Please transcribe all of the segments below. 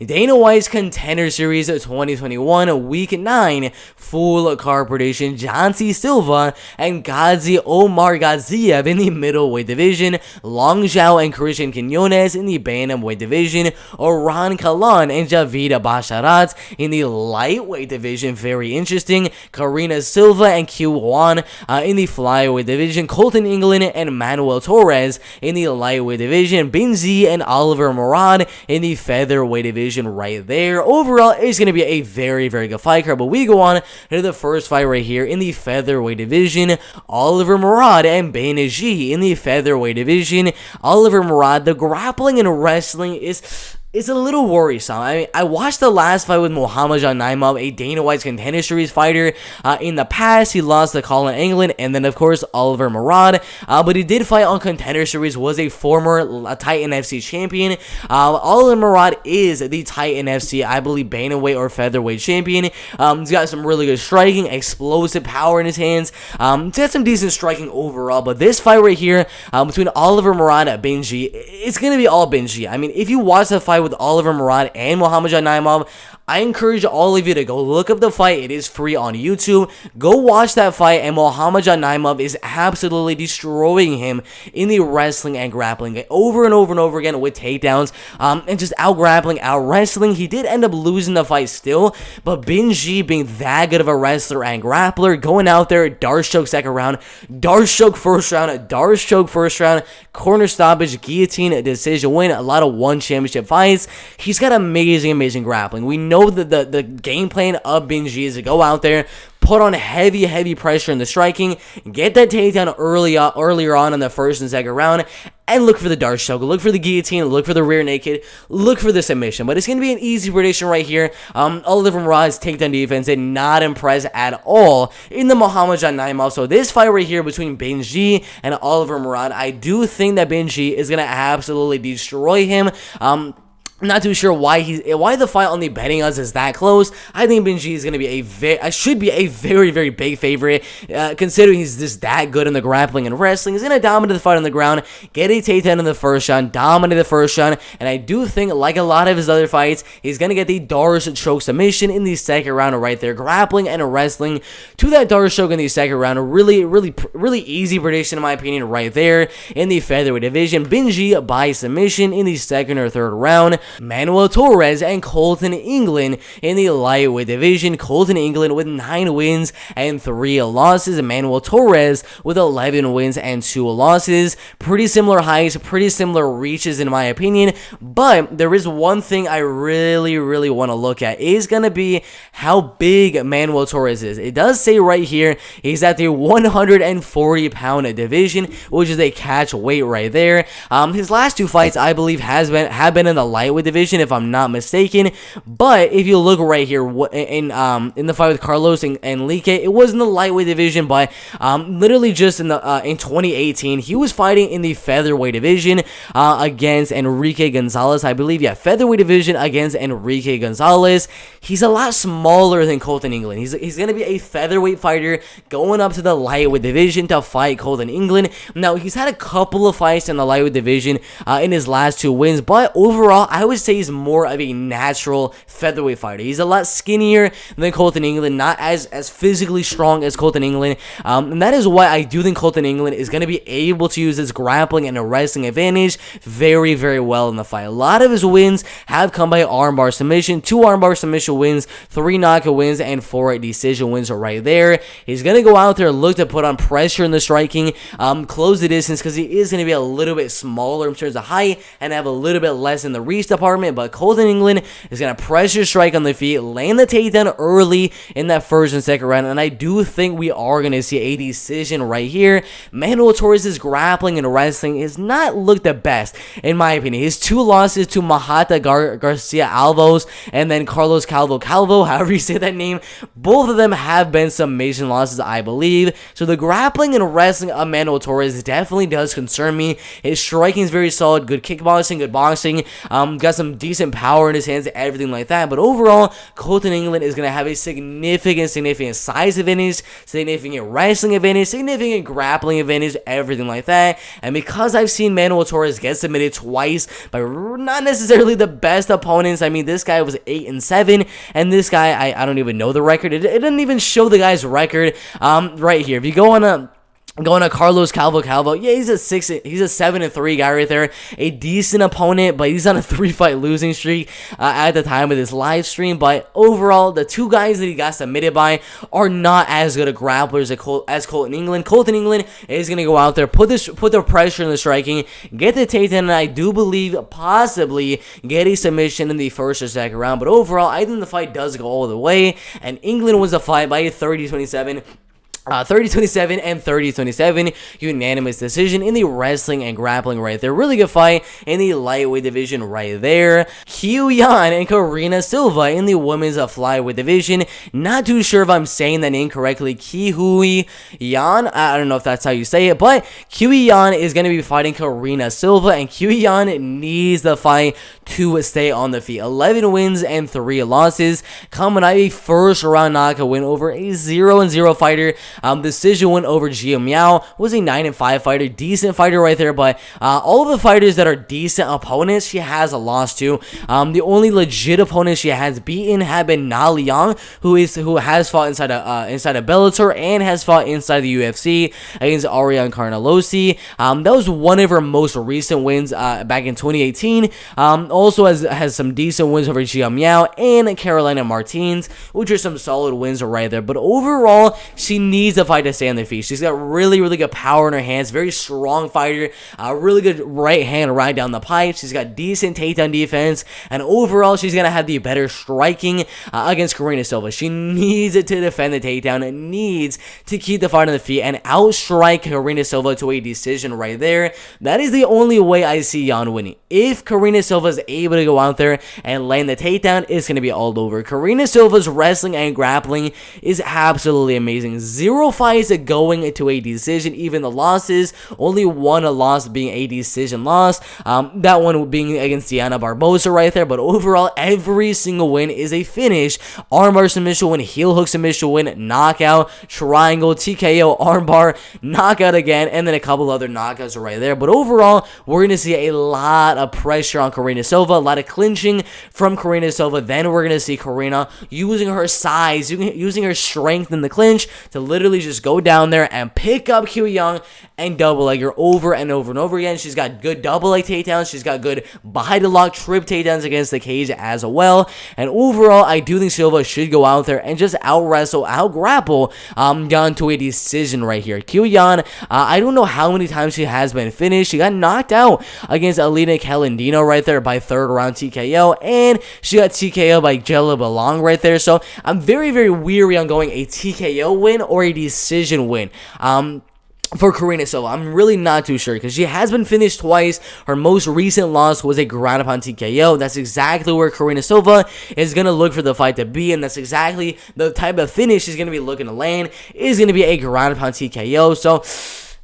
Dana White's Contender Series 2021 Week 9 full card prediction: Jansey, Silva, and Gadzhi Omargadzhiev in the middleweight division, Xiao and Quiñonez in the bantamweight division, Oron, Kahlon, and Javid Basharat in the lightweight division. Very interesting. Karina, Silva, and Qihui in the flyweight division, Kolton, Englund, and Manuel Torres in the lightweight division, Gadzhi and Murad in the featherweight division. Right there. Overall, it's going to be a very, very good fight card. But we go on to the first fight right here in the featherweight division. Murad and Gadzhi in the featherweight division. Murad, the grappling and wrestling is a little worrisome. I mean, I watched the last fight with Omargadzhiev, a Dana White's Contender Series fighter. In the past, he lost to Kahlon, Englund, and then, of course, Murad. But he did fight on Contender Series, was a former Titan FC champion. Murad is the Titan FC, I believe, bantamweight or featherweight champion. He's got some really good striking, explosive power in his hands. He's got some decent striking overall. But this fight right here between Murad and Gadzhi, it's going to be all Gadzhi. I mean, if you watch the fight with Murad and Omargadzhiev, I encourage all of you to go look up the fight. It is free on YouTube. Go watch that fight, and Omargadzhiev is absolutely destroying him in the wrestling and grappling over and over and over again with takedowns and just out grappling, out wrestling. He did end up losing the fight still, but Gadzhi, being that good of a wrestler and grappler, going out there, Darce choke second round, Darce choke first round, Darce choke first round, corner stoppage, guillotine, decision win, a lot of one championship fights. He's got amazing grappling. We know that the game plan of Gadzhi is to go out there, put on heavy pressure in the striking, get that takedown earlier on in the first and second round, and look for the Darce choke, look for the guillotine, look for the rear naked, look for the submission. But it's going to be an easy prediction right here. Murad's takedown defense did not impress at all in the Omargadzhiev. So this fight right here between Gadzhi and Murad, I do think that Gadzhi is going to absolutely destroy him. I'm not too sure why the fight on the betting odds is that close. I think Gadzhi is going to be should be a very big favorite, considering he's just that good in the grappling and wrestling. He's going to dominate the fight on the ground, get a takedown in the first round, dominate the first round, and I do think, like a lot of his other fights, he's going to get the Darce choke submission in the second round right there, grappling and wrestling to that Darce choke in the second round. A really easy prediction in my opinion right there in the featherweight division. Gadzhi by submission in the second or third round. Manuel Torres and Kolton, Englund in the lightweight division. Kolton, Englund with 9 wins and 3 losses. And Manuel Torres with 11 wins and 2 losses. Pretty similar heights, pretty similar reaches in my opinion. But there is one thing I really want to look at. Is going to be how big Manuel Torres is. It does say right here he's at the 140-pound division, which is a catch weight right there. His last 2 fights, I believe, have been in the lightweight division, if I'm not mistaken. But if you look right here in the fight with Carlos and Enrique, it was in the lightweight division, but literally just in 2018, he was fighting in the featherweight division against Enrique Gonzalez, I believe. Yeah, featherweight division against Enrique Gonzalez. He's a lot smaller than Kolton, Englund. He's going to be a featherweight fighter going up to the lightweight division to fight Kolton, Englund. Now, he's had a couple of fights in the lightweight division in his last 2 wins, but overall, I would say he's more of a natural featherweight fighter. He's a lot skinnier than Kolton, Englund, not as physically strong as Kolton, Englund, and that is why I do think Kolton, Englund is going to be able to use his grappling and a wrestling advantage very well in the fight. A lot of his wins have come by armbar submission, 2 armbar submission wins, 3 knockout wins, and 4 decision wins are right there. He's going to go out there, look to put on pressure in the striking, close the distance, because he is going to be a little bit smaller in terms of height and have a little bit less in the reach department. But Kolton, Englund is going to pressure strike on the feet, land the takedown early in that first and second round, and I do think we are going to see a decision right here. Manuel Torres' grappling and wrestling has not looked the best in my opinion. His 2 losses to Mahata Garcia Alvos and then Carlos Calvo, however you say that name, both of them have been submission losses, I believe. So the grappling and wrestling of Manuel Torres definitely does concern me. His striking is very solid, good kickboxing, good boxing. got some decent power in his hands, everything like that. But overall, Kolton Englund is going to have a significant size advantage, significant wrestling advantage, significant grappling advantage, everything like that. And because I've seen Manuel Torres get submitted twice by not necessarily the best opponents, I mean, this guy was 8-7, and this guy, I don't even know the record. It doesn't even show the guy's record right here. If you go on Going to Carlos Calvo, yeah, he's a 7-3 guy right there. A decent opponent, but he's on a 3-fight losing streak at the time of this live stream. But overall, the two guys that he got submitted by are not as good of grapplers as Kolton Englund. Kolton Englund is going to go out there, put the pressure in the striking, get the takedown, and I do believe possibly get a submission in the first or second round. But overall, I think the fight does go all the way, and Englund wins the fight by a 30-27. 30-27 and 30-27 unanimous decision in the wrestling and grappling right there. Really good fight in the lightweight division right there. Qihui and Karina Silva in the women's flyweight division. Not too sure if I'm saying that name correctly. Qihui, I don't know if that's how you say it, but Qihui is going to be fighting Karina Silva, and Qihui needs the fight to stay on the feet. 11 wins and 3 losses. Coming out a first round knockout win over a 0-0 fighter. Decision win over Xiao was a 9-5 fighter, decent fighter right there, but all of the fighters that are decent opponents she has lost to. The only legit opponent she has beaten have been Na Liang, who has fought inside of Bellator and has fought inside the UFC against Ariane Carnelossi. That was one of her most recent wins back in 2018. Also has some decent wins over Xiao and Carolina Martins, which are some solid wins right there. But overall, she needs a fight to stay on their feet. She's got really, really good power in her hands. Very strong fighter. Really good right hand right down the pipe. She's got decent takedown defense. And overall, she's going to have the better striking against Karina Silva. She needs it to defend the takedown and needs to keep the fight on the feet and outstrike Karina Silva to a decision right there. That is the only way I see Jan winning. If Karina Silva is able to go out there and land the takedown, it's going to be all over. Karina Silva's wrestling and grappling is absolutely amazing. 0 fights going to a decision, even the losses. Only one loss being a decision loss. That one being against Diana Barbosa right there. But overall, every single win is a finish. Armbar submission win, heel hook submission win, knockout, triangle, TKO, armbar, knockout again, and then a couple other knockouts are right there. But overall, we're going to see a lot of pressure on Karina Silva, a lot of clinching from Karina Silva. Then we're going to see Karina using her size, using her strength in the clinch to literally just go down there and pick up Qihui and double leg her over and over and over again. She's got good double leg takedowns. She's got good behind the lock trip takedowns against the cage as well. And overall, I do think Silva should go out there and just out wrestle, out grapple down to a decision right here. Qihui, I don't know how many times she has been finished. She got knocked out against Alina Kalandino right there by 3rd round TKO, and she got TKO by Jella Belong right there. So I'm very, very weary on going a TKO win or a decision win. For Karina Silva, I'm really not too sure because she has been finished twice. Her most recent loss was a ground pound TKO. That's exactly where Karina Silva is going to look for the fight to be, and that's exactly the type of finish she's going to be looking to land, is going to be a ground pound TKO. So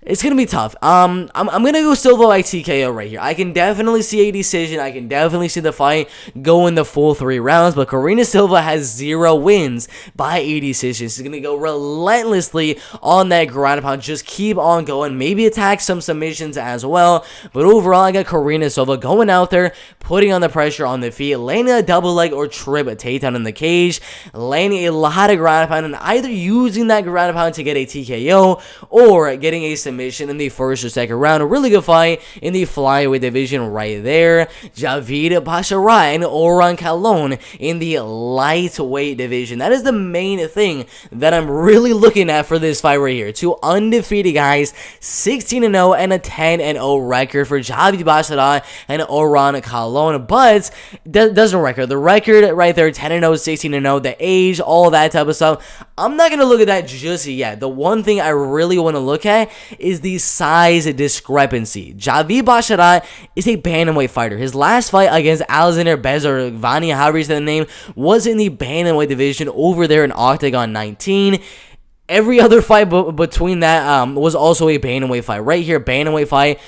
it's going to be tough. I'm going to go Silva by TKO right here. I can definitely see a decision. I can definitely see the fight go in the full 3 rounds. But Karina Silva has 0 wins by a decision. She's going to go relentlessly on that ground pound. Just keep on going. Maybe attack some submissions as well. But overall, I got Karina Silva going out there, putting on the pressure on the feet, landing a double leg or trip, a takedown in the cage, landing a lot of ground pound, and either using that ground pound to get a TKO or getting a submission in the first or second round. A really good fight in the flyweight division right there. Javid, Basharat, and Oron Kahlon in the lightweight division. That is the main thing that I'm really looking at for this fight right here. 2 undefeated guys, 16-0 and a 10-0 record for Javid, Basharat, and Oron Kahlon. But that doesn't record. The record right there, 10-0, 16-0, the age, all that type of stuff. I'm not going to look at that just yet. The one thing I really want to look at is the size discrepancy. Javid Basharat is a bantamweight fighter. His last fight against Alexander Bezarvani, however you say the name, was in the bantamweight division over there in Octagon 19. Every other fight between that was also a bantamweight fight. Right here, bantamweight fight.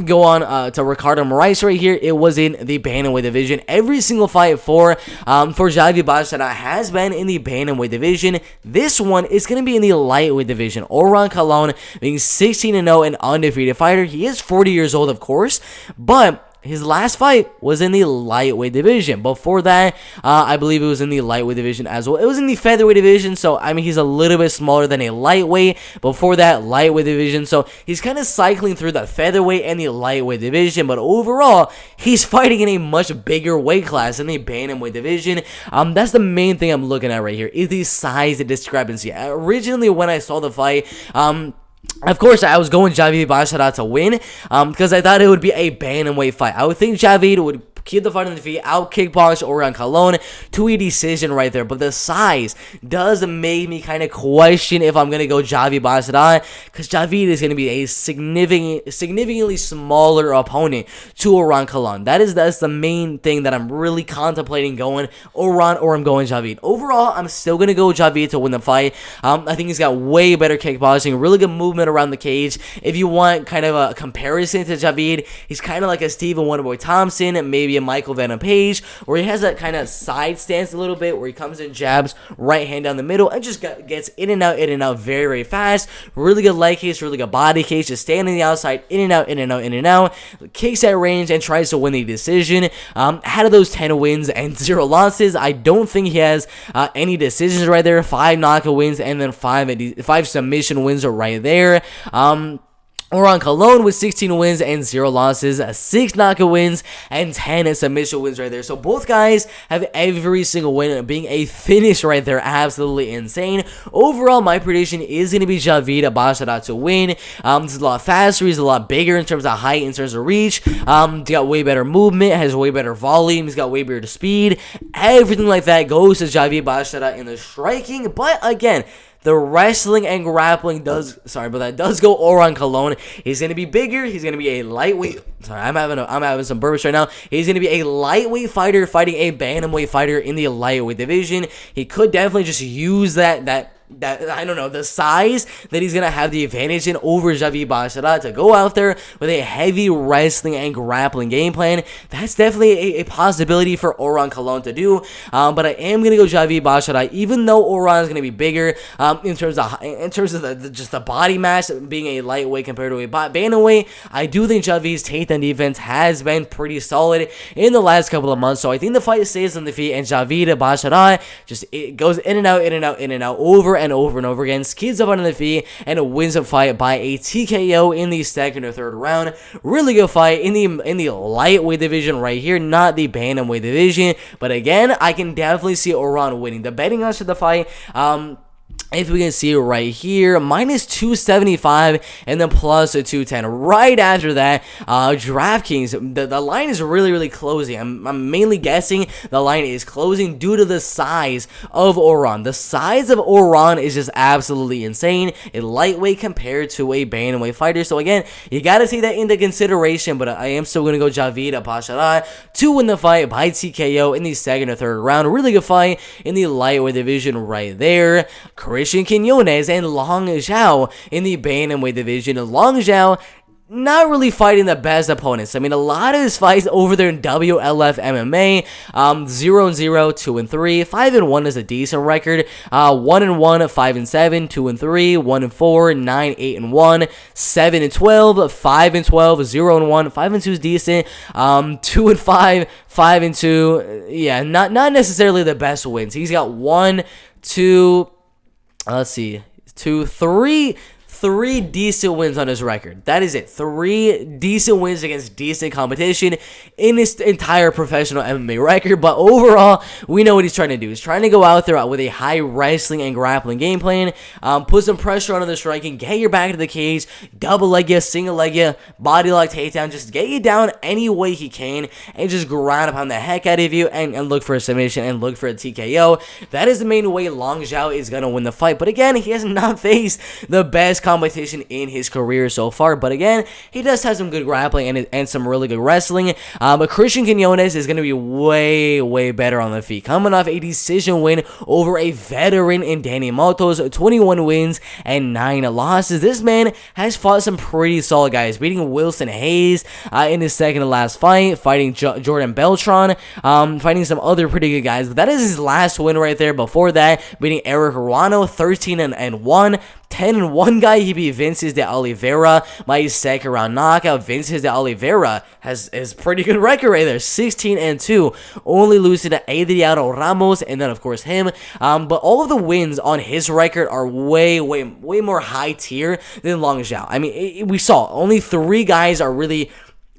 Go on to Ricardo Moraes right here. It was in the bantamweight division. Every single fight for Javid Basharat has been in the bantamweight division. This one is going to be in the lightweight division. Oron Kahlon being 16-0 and undefeated fighter. He is 40 years old, of course, but his last fight was in the lightweight division. Before that, I believe it was in the lightweight division as well. It was in the featherweight division, so, I mean, he's a little bit smaller than a lightweight. Before that, lightweight division, so he's kind of cycling through the featherweight and the lightweight division, but overall, he's fighting in a much bigger weight class in the bantamweight division. That's the main thing I'm looking at right here, is the size discrepancy. Originally, when I saw the fight, of course, I was going Javid Basharat to win because I thought it would be a bantamweight fight. I would think Javid would keep the fight on the feet, out kickbox Oron Kahlon to a decision right there. But the size does make me kind of question if I'm going to go Javid Basharat, because Javid is going to be a significantly smaller opponent to Oron Kahlon. That's the main thing that I'm really contemplating going Oron or I'm going Javid. Overall, I'm still going to go Javid to win the fight. I think he's got way better kickboxing, really good movement around the cage. If you want kind of a comparison to Javid, he's kind of like a Stephen Wonderboy Thompson and maybe a Michael Venom Page, where he has that kind of side stance a little bit, where he comes in, jabs, right hand down the middle, and just gets in and out very, very fast. Really good leg case, really good body case, just standing the outside, in and out, kicks at range, and tries to win the decision. Out of those 10 wins and 0 losses, I don't think he has any decisions right there. 5 knockout wins and then 5 submission wins are right there. Oron Kahlon with 16 wins and 0 losses, 6 knockout wins, and 10 submission wins right there. So both guys have every single win being a finish right there. Absolutely insane. Overall, my prediction is going to be Javid Basharat to win. He's a lot faster. He's a lot bigger in terms of height, in terms of reach. He's got way better movement, has way better volume. He's got way better speed. Everything like that goes to Javid Basharat in the striking. But again, the wrestling and grappling does go Oron Kahlon. He's going to be bigger. He's going to be a lightweight. Sorry, I'm having some burps right now. He's going to be a lightweight fighter fighting a bantamweight fighter in the lightweight division. He could definitely just use that I don't know, the size that he's going to have the advantage in over Javid Basharat to go out there with a heavy wrestling and grappling game plan. That's definitely a possibility for Oron Kahlon to do, but I am going to go Javid Basharat, even though Oron is going to be bigger in terms of just the body mass, being a lightweight compared to a bantamweight. I do think Javid's takedown defense has been pretty solid in the last couple of months, so I think the fight stays on the feet, and Javid Basharat it goes in and out, over and over again, keeps up on the feet, and wins a fight by a TKO in the second or third round. Really good fight in the lightweight division right here, not the bantamweight division. But again, I can definitely see Oron winning. The betting odds of the fight, if we can see it right here, minus 275 and then plus a 210. Right after that, DraftKings, the line is really closing. I'm mainly guessing the line is closing due to the size of Oron. The size of Oron is just absolutely insane. A lightweight compared to a bantamweight fighter. So again, you got to take that into consideration, but I am still going to go Javid Basharat to win the fight by TKO in the second or third round. Really good fight in the lightweight division right there. Quiñonez and Xiao in the bantamweight division. Xiao not really fighting the best opponents. I mean, a lot of his fights over there in WLF MMA, 0-0, 2-3, 5-1 is a decent record. 1-1, 5-7, 2-3, 1-4, 9-8-1, 7-12, 5-12, 0-1, 5-2 is decent. 2-5, 5-2. Yeah, not necessarily the best wins. He's got 1, 2. Let's see, 2, 3 decent wins on his record. That is it. 3 decent wins against decent competition in his entire professional MMA record. But overall, we know what he's trying to do. He's trying to go out there with a high wrestling and grappling game plan, put some pressure on the striking, get your back to the cage, double leg you, single leg you, body lock takedown, just get you down any way he can, and just ground upon the heck out of you and look for a submission and look for a TKO. That is the main way Xiao is going to win the fight. But again, he has not faced the best competition in his career so far. But again, he does have some good grappling and some really good wrestling. But Christian Quiñonez is going to be way better on the feet. Coming off a decision win over a veteran in Danny Matos, 21 wins and 9 losses. This man has fought some pretty solid guys, beating Wilson Hayes in his second to last fight, fighting Jordan Beltran, fighting some other pretty good guys. But that is his last win right there. Before that, beating Eric Ruano, 13-1. 10-1 guy, he beat Vinicius de Oliveira by his second round knockout. Vinicius de Oliveira has pretty good record right there, 16-2, only losing to Adriano Ramos, and then of course him. But all of the wins on his record are way more high tier than Long Xiao. I mean, we saw only 3 guys are really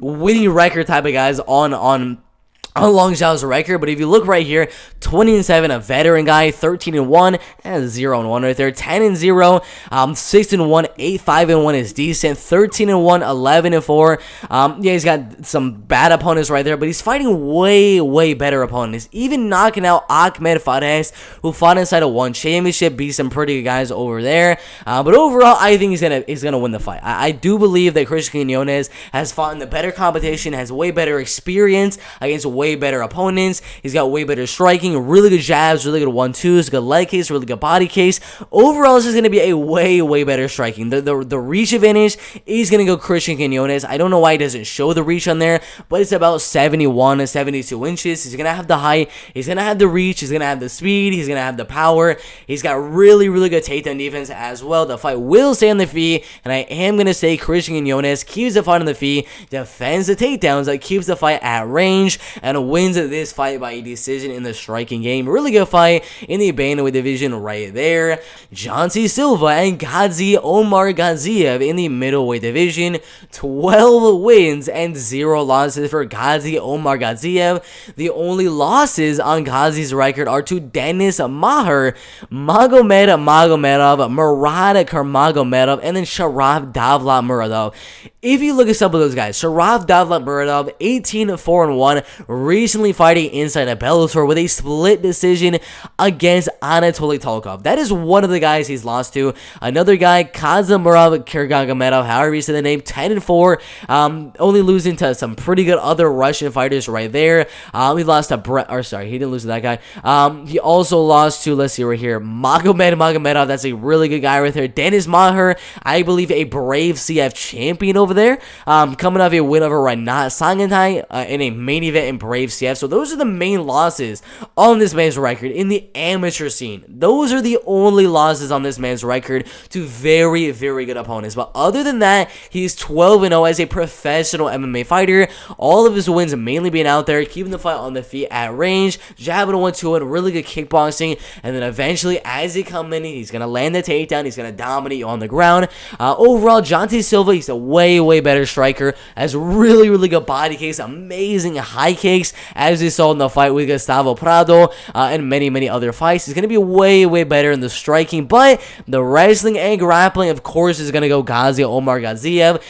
winning record type of guys on Long Xiao's record. But if you look right here, 20-7, a veteran guy, 13-1, and 0-1 right there, 10-0, 6-1, 8-5-1 is decent, 13-1, 11-4. Yeah, he's got some bad opponents right there, but he's fighting way better opponents, even knocking out Ahmed Fares, who fought inside of one championship, beat some pretty good guys over there. But overall, I think he's gonna win the fight. I do believe that Christian Quiñonez has fought in the better competition, has way better experience against way better opponents. He's got way better striking, really good jabs, really good 1-2s, good leg case, really good body case. Overall, this is going to be a way better striking. The reach advantage is going to go Christian Quiñonez. I don't know why he doesn't show the reach on there, but it's about 71 to 72 inches. He's going to have the height, he's going to have the reach, he's going to have the speed, he's going to have the power. He's got really good takedown defense as well. The fight will stay on the feet, and I am going to say Christian Quiñonez keeps the fight on the feet, defends the takedowns, keeps the fight at range, and wins this fight by a decision in the striking game. Really good fight in the bantamweight division right there. Jansey Silva and Gadzhi Omargadzhiev in the middleweight division. 12 wins and 0 losses for Gadzhi Omargadzhiev. The only losses on Gadzhi's record are to Denis Maher, Magomedov, Murad Kurmagomedov, and then Sharaf Davlat Muradov. If you look at some of those guys, Sharaf Davlat Muradov, 18-4-1, recently fighting inside of Bellator with a split decision against Anatoly Tolkov. That is one of the guys he's lost to. Another guy, Kazimurov Kurmagomedov, however you say the name, 10-4, only losing to some pretty good other Russian fighters right there. He lost to he didn't lose to that guy. He also lost to, let's see right here, Magomedov. That's a really good guy right there. Denis Maher, I believe a Brave CF champion over there, coming off a win over Renat Sangentai in a main event in Brave CF. So those are the main losses on this man's record in the amateur scene. Those are the only losses on this man's record to very good opponents. But other than that, he's 12-0 as a professional MMA fighter. All of his wins mainly being out there, keeping the fight on the feet at range, jabbing 1-2 and really good kickboxing, and then eventually as he comes in, he's gonna land the takedown, he's gonna dominate you on the ground. Overall, Jansey Silva, he's a way better striker, has really good body case, amazing high kicks, as we saw in the fight with Gustavo Prado, and many other fights. He's going to be way better in the striking, but the wrestling and grappling, of course, is going to go Gadzhi Omargadzhiev.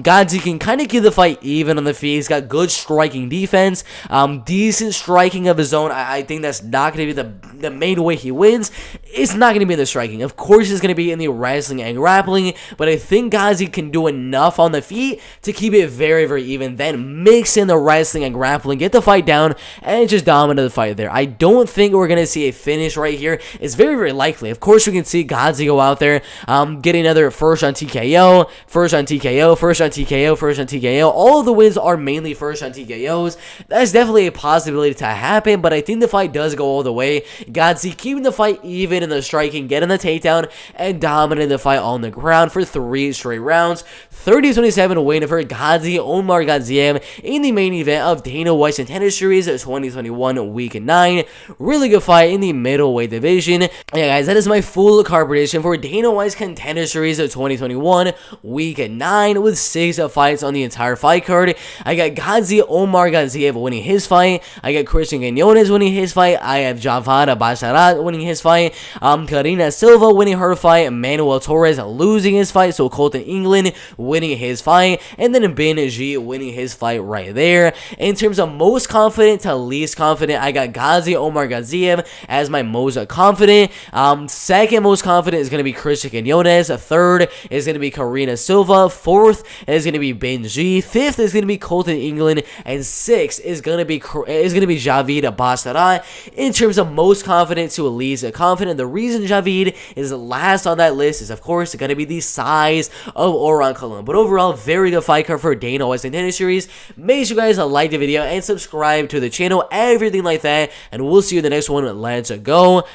Gadzhi can kind of keep the fight even on the feet. He's got good striking defense, decent striking of his own. I think that's not going to be the main way he wins. It's not going to be in the striking. Of course, it's going to be in the wrestling and grappling, but I think Gadzhi can do enough on the feet to keep it very even, then mix in the wrestling and grappling, get the fight down, and just dominate the fight there. I don't think we're going to see a finish right here. It's very likely. Of course, we can see Gadzhi go out there, get another first on TKO, first on TKO, first on TKO, first on TKO. All of the wins are mainly first on TKOs. That's definitely a possibility to happen, but I think the fight does go all the way. Gadzhi keeping the fight even in the striking, getting the takedown, and dominating the fight on the ground for 3 straight rounds. 30-27 win for Gadzhi Omargadzhiev in the main event of Dana White's Contender Series 2021 Week 9. Really good fight in the middleweight division. Yeah, guys, that is my full card prediction for Dana White's Contender Series 2021 Week 9 with 6 fights on the entire fight card. I got Gadzhi Omargadzhiev winning his fight. I got Christian Quiñonez winning his fight. I have Javid Basharat winning his fight, Karina Silva winning her fight, Manuel Torres losing his fight, so Kolton Englund winning his fight, and then Gadzhi winning his fight right there. In terms of most confident to least confident, I got Gadzhi Omargadzhiev as my most confident. Second most confident is going to be Quiñonez. Third is going to be Karina Silva. Fourth is going to be Gadzhi. Fifth is going to be Kolton Englund, and sixth is going to be Javid Basharat. In terms of most confident to least confident, the reason Javid is last on that list is, of course, going to be the size of Oron Kahlon. But overall, very good fight card for Dana White's Tennis Series. Make sure you guys like the video and subscribe to the channel, everything like that, and we'll see you in the next one. Let's go.